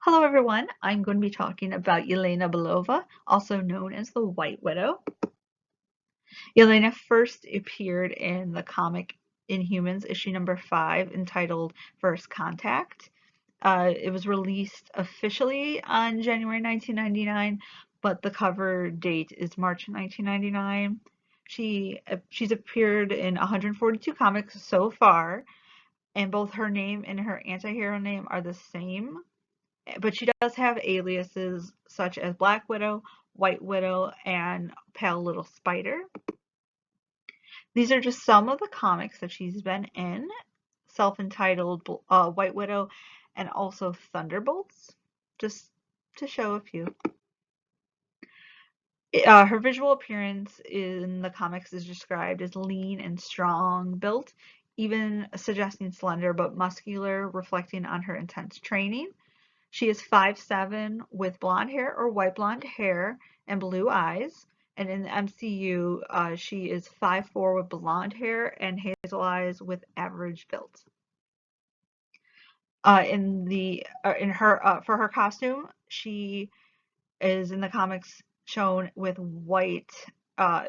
Hello everyone, I'm going to be talking about Yelena Belova, also known as the White Widow. Yelena first appeared in the comic Inhumans issue number 5 entitled First Contact. It was released officially on January 1999, but the cover date is March 1999. She's appeared in 142 comics so far, and both her name and her anti-hero name are the same. But she does have aliases such as Black Widow, White Widow, and Pale Little Spider. These are just some of the comics that she's been in, self-entitled White Widow and also Thunderbolts, just to show a few. Her visual appearance in the comics is described as lean and strong built, even suggesting slender but muscular, reflecting on her intense training. She is 5'7" with blonde hair or white blonde hair and blue eyes. And in the MCU, she is 5'4" with blonde hair and hazel eyes with average build. For her costume, she is in the comics shown with white, uh,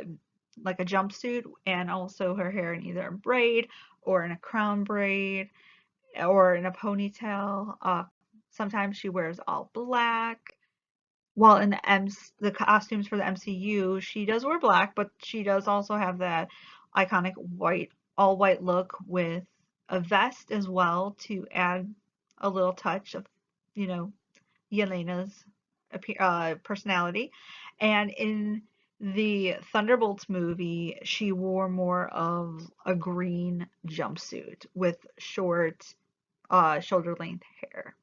like a jumpsuit, and also her hair in either a braid or in a crown braid or in a ponytail. Sometimes she wears all black. While in the costumes for the MCU, she does wear black, but she does also have that iconic all white look with a vest as well to add a little touch of, you know, Yelena's personality. And in the Thunderbolts movie, she wore more of a green jumpsuit with short, shoulder length hair.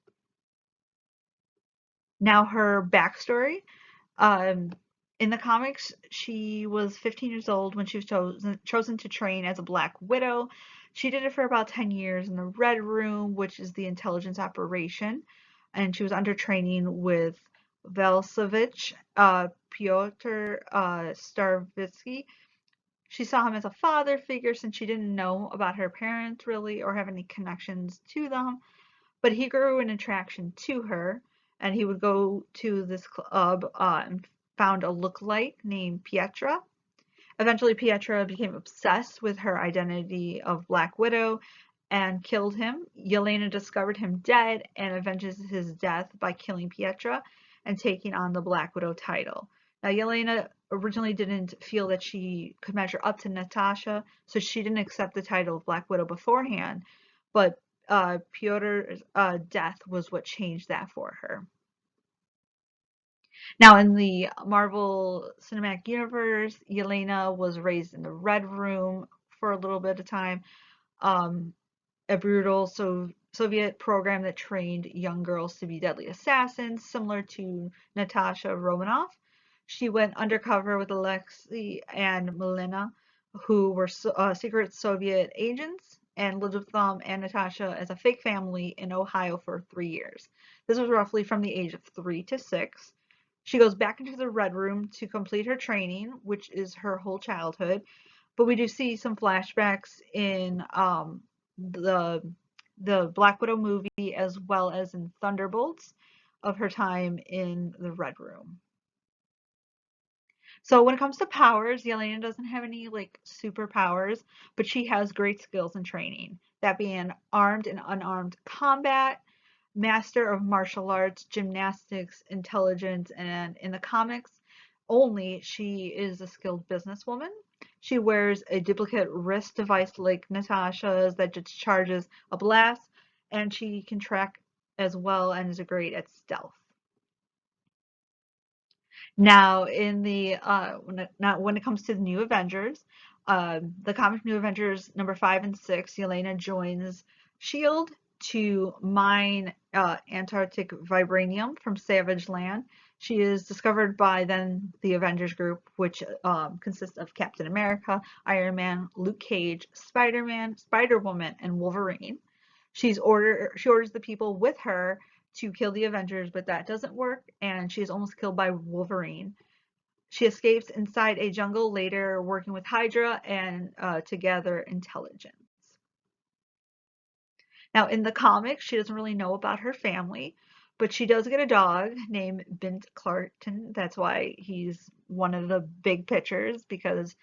Now, her backstory. Um, in the comics, she was 15 years old when she was chosen to train as a Black Widow. She did it for about 10 years in the Red Room, which is the intelligence operation, and she was under training with Velsevich, Pyotr Starovsky. She saw him as a father figure since she didn't know about her parents really or have any connections to them, but he grew an attraction to her, and he would go to this club and found a lookalike named Pietra. Eventually, Pietra became obsessed with her identity of Black Widow and killed him. Yelena discovered him dead and avenges his death by killing Pietra and taking on the Black Widow title. Now, Yelena originally didn't feel that she could measure up to Natasha, so she didn't accept the title of Black Widow beforehand, but Piotr's death was what changed that for her. Now, in the Marvel Cinematic Universe, Yelena was raised in the Red Room for a little bit of time, a brutal Soviet program that trained young girls to be deadly assassins, similar to Natasha Romanoff. She went undercover with Alexei and Milena, who were secret Soviet agents, and lived with them and Natasha as a fake family in Ohio for 3 years. This was roughly from the age of 3 to 6. She goes back into the Red Room to complete her training, which is her whole childhood. But we do see some flashbacks in the Black Widow movie as well as in Thunderbolts of her time in the Red Room. So when it comes to powers, Yelena doesn't have any like superpowers, but she has great skills and training. That being armed and unarmed combat, master of martial arts, gymnastics, intelligence, and in the comics only, she is a skilled businesswoman. She wears a duplicate wrist device like Natasha's that just charges a blast, and she can track as well and is great at stealth. Now, when it comes to the New Avengers, the comic New Avengers number 5 and 6, Yelena joins Shield to mine Antarctic vibranium from Savage Land. She is discovered by then the Avengers group, which consists of Captain America, Iron Man, Luke Cage, Spider-Man, Spider-Woman, and Wolverine. She orders the people with her to kill the Avengers, but that doesn't work, and she is almost killed by Wolverine. She escapes inside a jungle, later working with Hydra and to gather intelligence. Now, in the comics, she doesn't really know about her family, But she does get a dog named Bint Clarkton. That's why he's one of the big pictures, because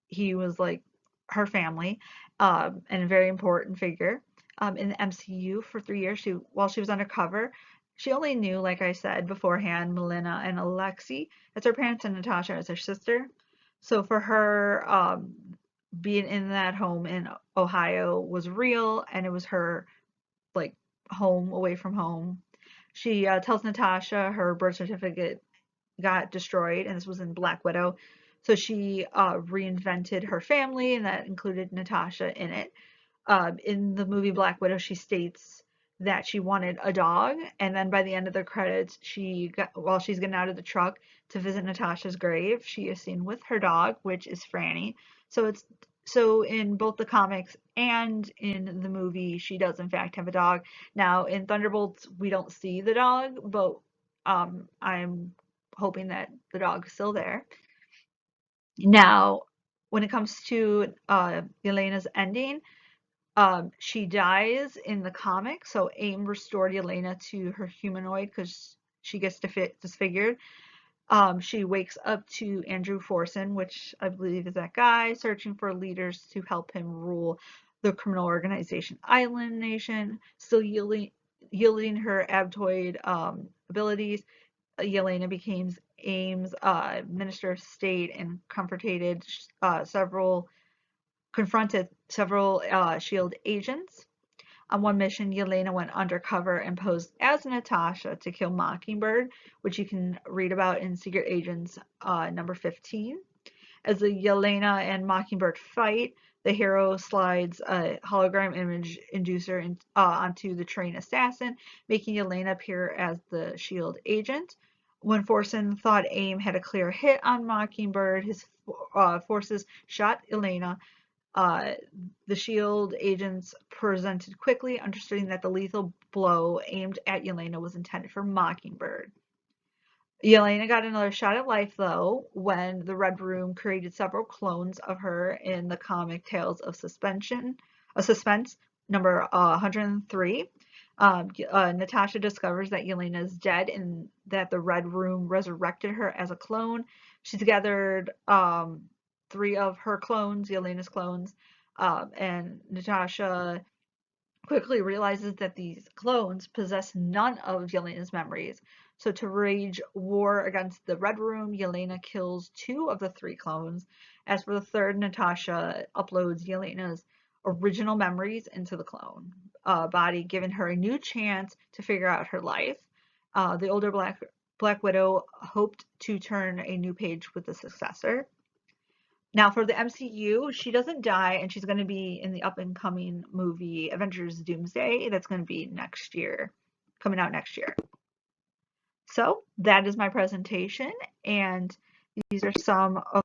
he was like her family, and a very important figure in the MCU for 3 years. While she was undercover, she only knew, like I said beforehand, Melina and Alexei as her parents and Natasha as her sister. So for her, being in that home in Ohio was real, and it was her like home away from home. She tells Natasha her birth certificate got destroyed, and this was in Black Widow. So she reinvented her family, and that included Natasha in it. In the movie Black Widow, she states that she wanted a dog, and then by the end of the credits, while she's getting out of the truck to visit Natasha's grave, she is seen with her dog, which is Franny. So in both the comics and in the movie, she does in fact have a dog. Now in Thunderbolts, we don't see the dog, but I'm hoping that the dog is still there. Now, when it comes to Yelena's ending, she dies in the comic, so AIM restored Yelena to her humanoid because she gets disfigured. She wakes up to Andrew Forson, which I believe is that guy, searching for leaders to help him rule the criminal organization Island Nation, still yielding her abtoid abilities. Yelena becomes AIM's Minister of State and confronted several SHIELD agents. On one mission, Yelena went undercover and posed as Natasha to kill Mockingbird, which you can read about in Secret Agents number 15. As the Yelena and Mockingbird fight, the hero slides a hologram image inducer onto the trained assassin, making Yelena appear as the SHIELD agent. When Forson thought AIM had a clear hit on Mockingbird, his forces shot Yelena. uh, the SHIELD agents presented quickly, understanding that the lethal blow aimed at Yelena was intended for Mockingbird. Yelena got another shot at life, though, when the Red Room created several clones of her in the comic Tales of Suspense, number 103. Natasha discovers that Yelena is dead and that the Red Room resurrected her as a clone. She's gathered three of her clones, Yelena's clones, and Natasha quickly realizes that these clones possess none of Yelena's memories. So to wage war against the Red Room, Yelena kills two of the three clones. As for the third, Natasha uploads Yelena's original memories into the clone body, giving her a new chance to figure out her life. The older Black Widow hoped to turn a new page with the successor. Now, for the MCU, she doesn't die, and she's going to be in the up-and-coming movie Avengers Doomsday. That's going to be next year, coming out next year. So that is my presentation, and these are some of